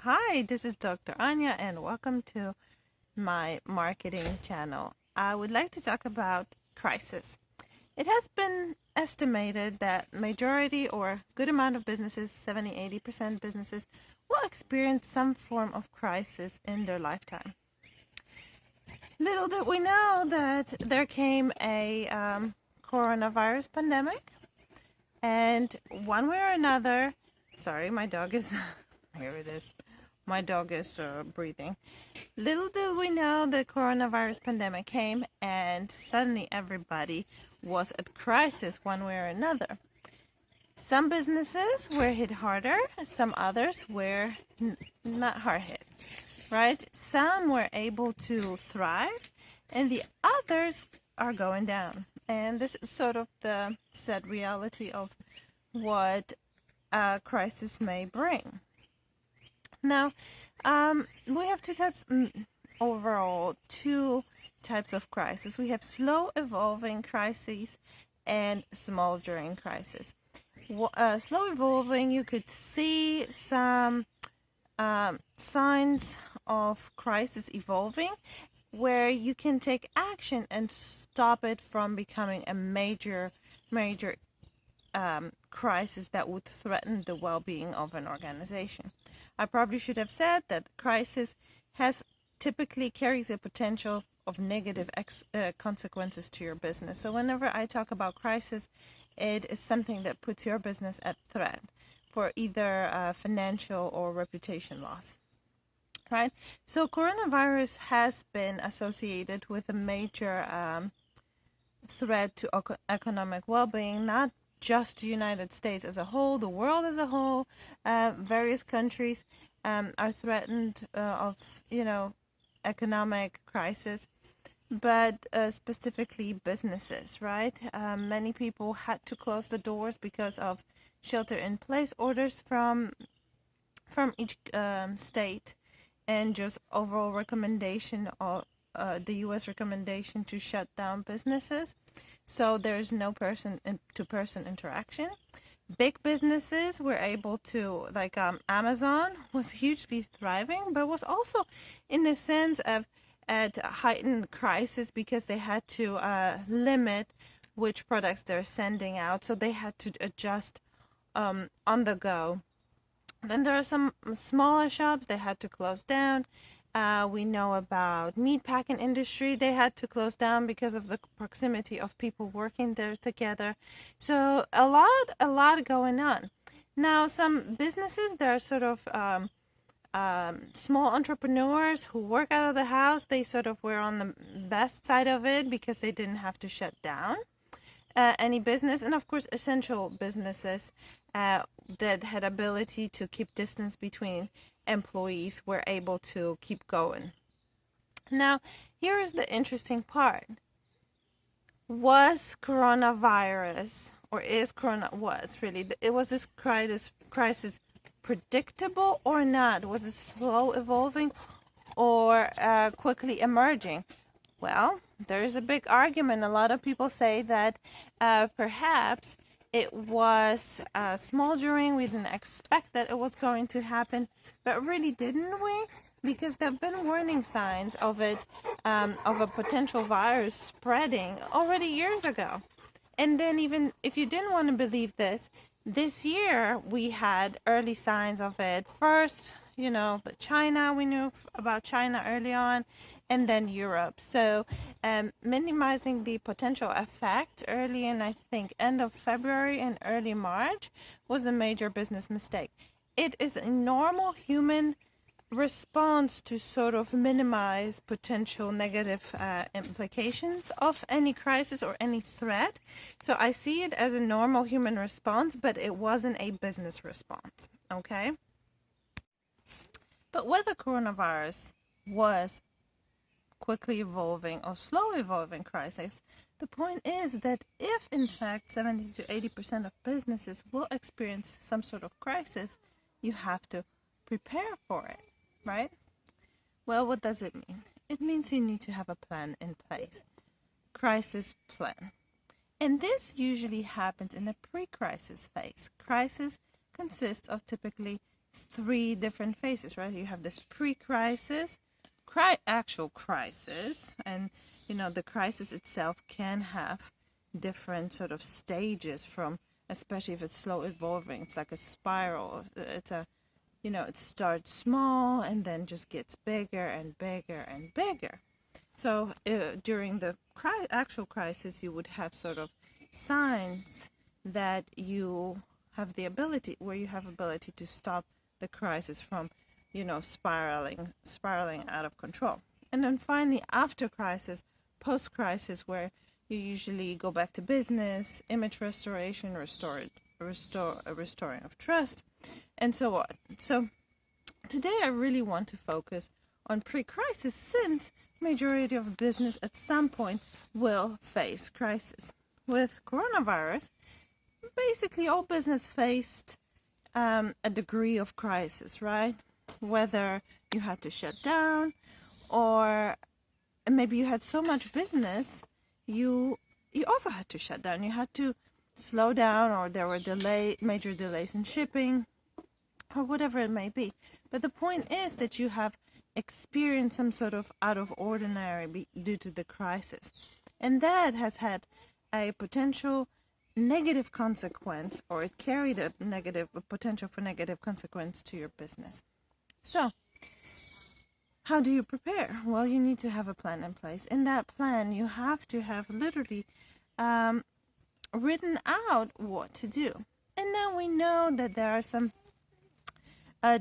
Hi, this is Dr. Anya, and welcome to my marketing channel. I would like to talk about crisis. It has been estimated that majority or good amount of businesses, 70-80% businesses, will experience some form of crisis in their lifetime. Little did we know that there came a coronavirus pandemic, and one way or another, sorry, my dog is, here it is. My dog is breathing. Little did we know the coronavirus pandemic came, and suddenly everybody was at crisis one way or another. Some businesses were hit harder, some others were not hard hit, right? Some were able to thrive, and the others are going down. And this is sort of the sad reality of what a crisis may bring. Now, we have overall two types of crisis. We have slow evolving crises and smoldering crisis. Slow evolving, you could see some signs of crisis evolving where you can take action and stop it from becoming a major crisis that would threaten the well-being of an organization. I probably should have said that crisis has typically carries a potential of negative consequences to your business. So whenever I talk about crisis, it is something that puts your business at threat for either financial or reputation loss. Right? So coronavirus has been associated with a major threat to economic well-being, not just the United States as a whole, the world as a whole. Various countries are threatened of, economic crisis, but specifically businesses, right? Many people had to close the doors because of shelter-in-place orders from each state, and just overall recommendation of the U.S. recommendation to shut down businesses. So there's no person-to-person interaction. Big businesses were able to, like Amazon was hugely thriving, but was also in the sense of at a heightened crisis because they had to limit which products they're sending out. So they had to adjust on the go. Then there are some smaller shops they had to close down. We know about meatpacking industry. They had to close down because of the proximity of people working there together. So a lot going on. Now, some businesses, they're sort of small entrepreneurs who work out of the house. They sort of were on the best side of it because they didn't have to shut down any business, and of course essential businesses that had ability to keep distance between employees were able to keep going. Now, here is the interesting part. Was coronavirus, or is corona, was really, it was this crisis predictable or not? Was it slow evolving or quickly emerging? Well, there is a big argument. A lot of people say that perhaps it was smoldering. We didn't expect that it was going to happen, but really, didn't we? Because there have been warning signs of it, of a potential virus spreading already years ago. And then, even if you didn't want to believe this year we had early signs of it. First, China, we knew about China early on, and then Europe. So minimizing the potential effect early in, I think, end of February and early March was a major business mistake. It is a normal human response to sort of minimize potential negative implications of any crisis or any threat. So I see it as a normal human response, but it wasn't a business response, okay? But whether coronavirus was quickly evolving or slow evolving crisis, the point is that if in fact 70 to 80% of businesses will experience some sort of crisis, you have to prepare for it, right? Well, what does it mean? It means you need to have a plan in place. Crisis plan. And this usually happens in the pre-crisis phase. Crisis consists of typically three different phases, right? You have this pre-crisis, actual crisis, and the crisis itself can have different sort of stages, from, especially if it's slow evolving, it's like a spiral. It's a it starts small and then just gets bigger and bigger and bigger. So during the actual crisis, you would have sort of signs that you have the ability, where you have ability to stop the crisis from, spiraling out of control. And then finally, after crisis, post-crisis, where you usually go back to business, image restoration, restoring of trust, and so on. So today I really want to focus on pre-crisis, since majority of business at some point will face crisis. With coronavirus, basically all business faced a degree of crisis, right? Whether you had to shut down, or maybe you had so much business, you also had to shut down. You had to slow down, or there were major delays in shipping, or whatever it may be. But the point is that you have experienced some sort of out of ordinary due to the crisis, and that has had a potential negative consequence, or it carried a potential for negative consequence to your business. So how do you prepare? Well, you need to have a plan in place. In that plan, you have to have literally written out what to do. And now we know that there are some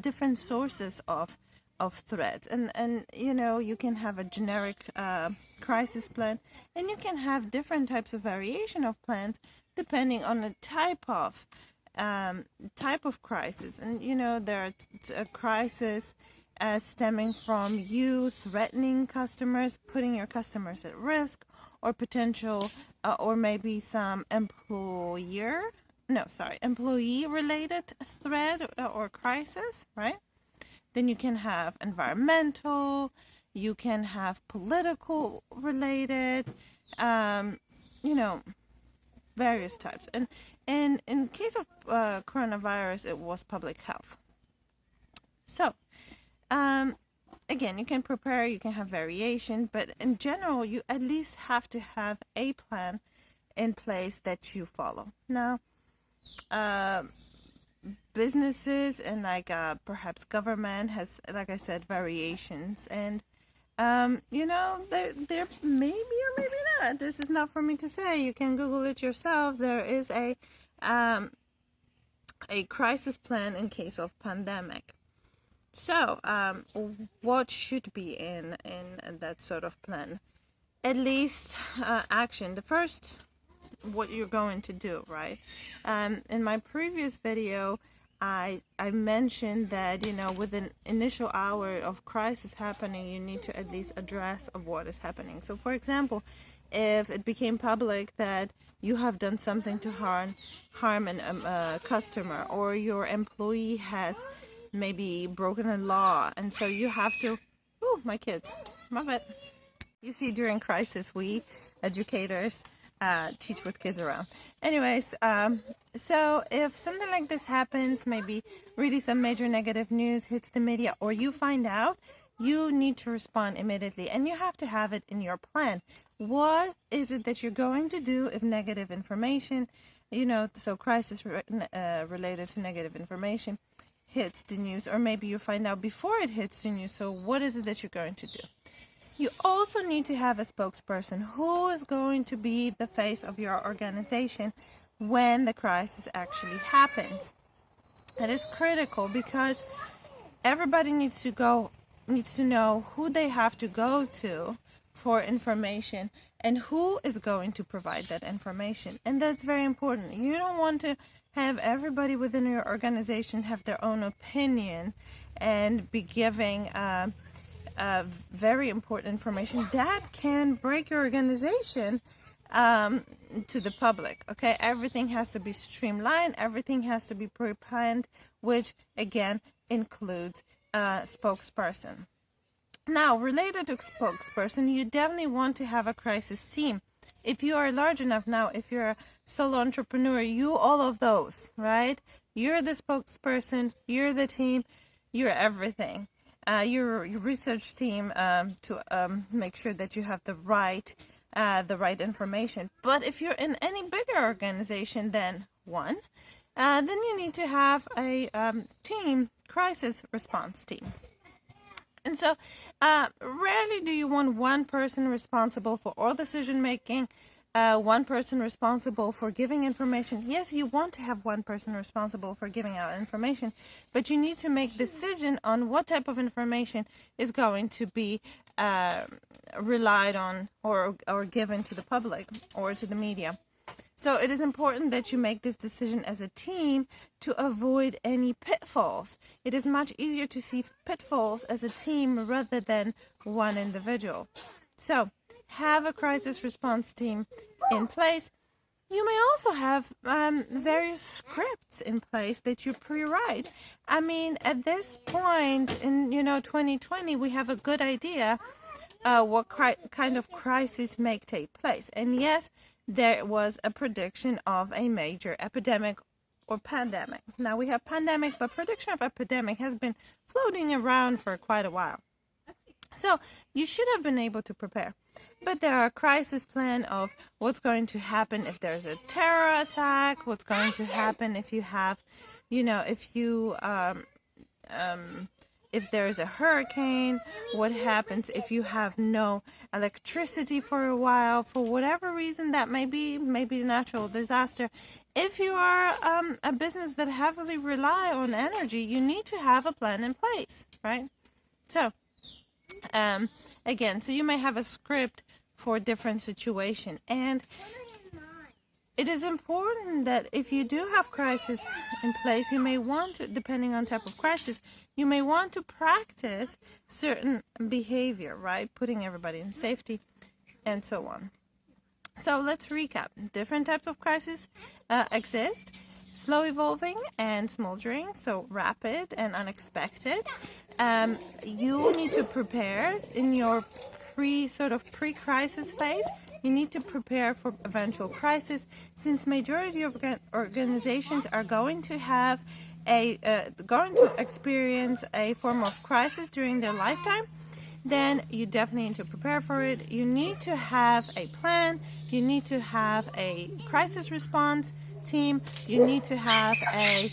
different sources of threats, and you can have a generic crisis plan, and you can have different types of variation of plans depending on the type of crisis. And there are a crisis stemming from you threatening customers, putting your customers at risk, or potential or maybe some employee related threat or crisis, right? Then you can have environmental, you can have political related, various types. And in case of coronavirus, it was public health. So, again, you can prepare, you can have variation, but in general, you at least have to have a plan in place that you follow. Now, businesses and perhaps government has, like I said, variations, and there maybe or maybe not. This is not for me to say. You can Google it yourself. There is a crisis plan in case of pandemic. So, what should be in that sort of plan? At least action. The first, what you're going to do, right? In my previous video, I mentioned that with an initial hour of crisis happening, you need to at least address of what is happening. So, for example, if it became public that you have done something to harm a customer, or your employee has maybe broken a law, and so you have to, my kids, my bad. You see, during crisis, we educators teach with kids around. Anyways, so if something like this happens, maybe really some major negative news hits the media, or you find out, you need to respond immediately, and you have to have it in your plan. What is it that you're going to do if negative information, so crisis related to negative information hits the news, or maybe you find out before it hits the news. So what is it that you're going to do? You also need to have a spokesperson who is going to be the face of your organization when the crisis actually happens. That is critical, because everybody needs to know who they have to go to for information and who is going to provide that information. And that's very important. You don't want to have everybody within your organization have their own opinion and be giving very important information that can break your organization to the public. Okay, everything has to be streamlined, everything has to be pre-planned, which again includes a spokesperson. Now, related to spokesperson, you definitely want to have a crisis team. If you are large enough now, if you're a solo entrepreneur, all of those, right? You're the spokesperson, you're the team, you're everything. Your research team to make sure that you have the right information. But if you're in any bigger organization than one, then you need to have a team, crisis response team. And so rarely do you want one person responsible for all decision making, one person responsible for giving information. Yes, you want to have one person responsible for giving out information, but you need to make decision on what type of information is going to be relied on or given to the public or to the media. So it is important that you make this decision as a team to avoid any pitfalls. It is much easier to see pitfalls as a team rather than one individual. So have a crisis response team in place. You may also have various scripts in place that you pre-write. I mean, at this point in 2020, we have a good idea what kind of crisis may take place. And yes, there was a prediction of a major epidemic or pandemic. Now we have pandemic, but prediction of epidemic has been floating around for quite a while. So you should have been able to prepare. But there are a crisis plan of what's going to happen if there's a terror attack, what's going to happen if you have, if there's a hurricane, what happens if you have no electricity for a while, for whatever reason that may be, maybe natural disaster. If you are a business that heavily rely on energy, you need to have a plan in place, right? So, again, so you may have a script for different situation, and it is important that if you do have crisis in place, you may want to, depending on type of crisis, you may want to practice certain behavior, right? Putting everybody in safety and so on. So let's recap. Different types of crisis exist. Slow evolving and smoldering, so rapid and unexpected. You need to prepare in your pre-crisis phase. You need to prepare for eventual crisis, since majority of organizations are going to have going to experience a form of crisis during their lifetime. Then you definitely need to prepare for it. You need to have a plan. You need to have a crisis response team. You need to have a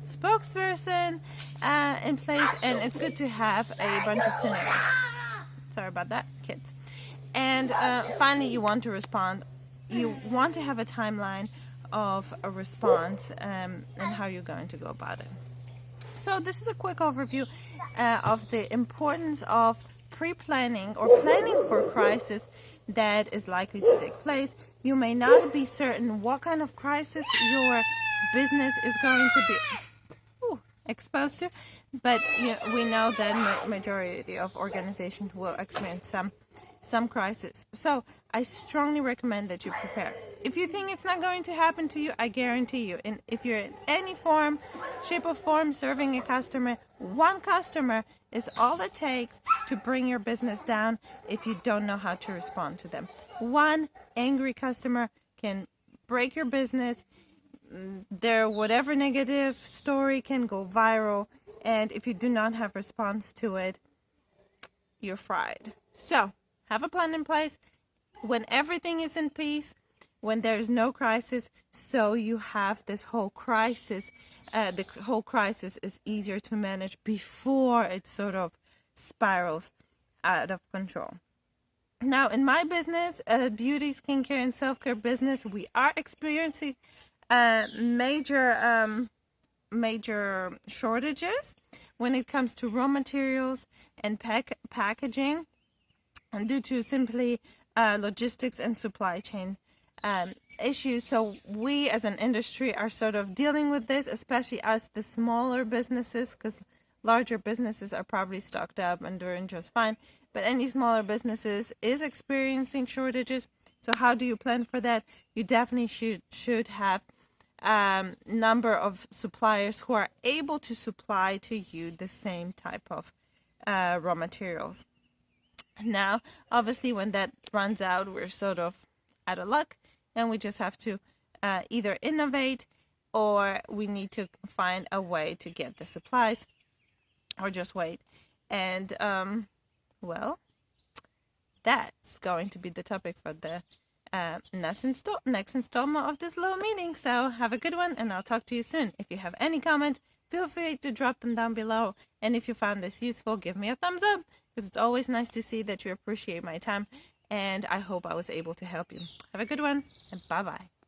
spokesperson in place, and it's good to have a bunch of scenarios. Sorry about that, kids. And finally, you want to respond. You want to have a timeline of a response and how you're going to go about it. So this is a quick overview of the importance of pre-planning or planning for a crisis that is likely to take place. You may not be certain what kind of crisis your business is going to be exposed to, but we know that majority of organizations will experience some crisis. So I strongly recommend that you prepare. If you think it's not going to happen to you, I guarantee you, and if you're in any form, shape or form serving a customer, one customer is all it takes to bring your business down if you don't know how to respond to them. One angry customer can break your business. Their whatever negative story can go viral, and if you do not have response to it, you're fried. So have a plan in place when everything is in peace, when there is no crisis, so you have this whole crisis. The whole crisis is easier to manage before it sort of spirals out of control. Now, in my business, beauty, skincare, and self-care business, we are experiencing major shortages when it comes to raw materials and packaging, and due to simply logistics and supply chain issues. So we as an industry are sort of dealing with this, especially as the smaller businesses, because larger businesses are probably stocked up and doing just fine. But any smaller businesses is experiencing shortages. So how do you plan for that? You definitely should have number of suppliers who are able to supply to you the same type of raw materials. Now, obviously, when that runs out, we're sort of out of luck, and we just have to either innovate or we need to find a way to get the supplies, or just wait. And well, that's going to be the topic for the next installment of this little meeting. So have a good one, and I'll talk to you soon. If you have any comments, feel free to drop them down below. And if you found this useful, give me a thumbs up, because it's always nice to see that you appreciate my time. And I hope I was able to help you. Have a good one, and bye-bye.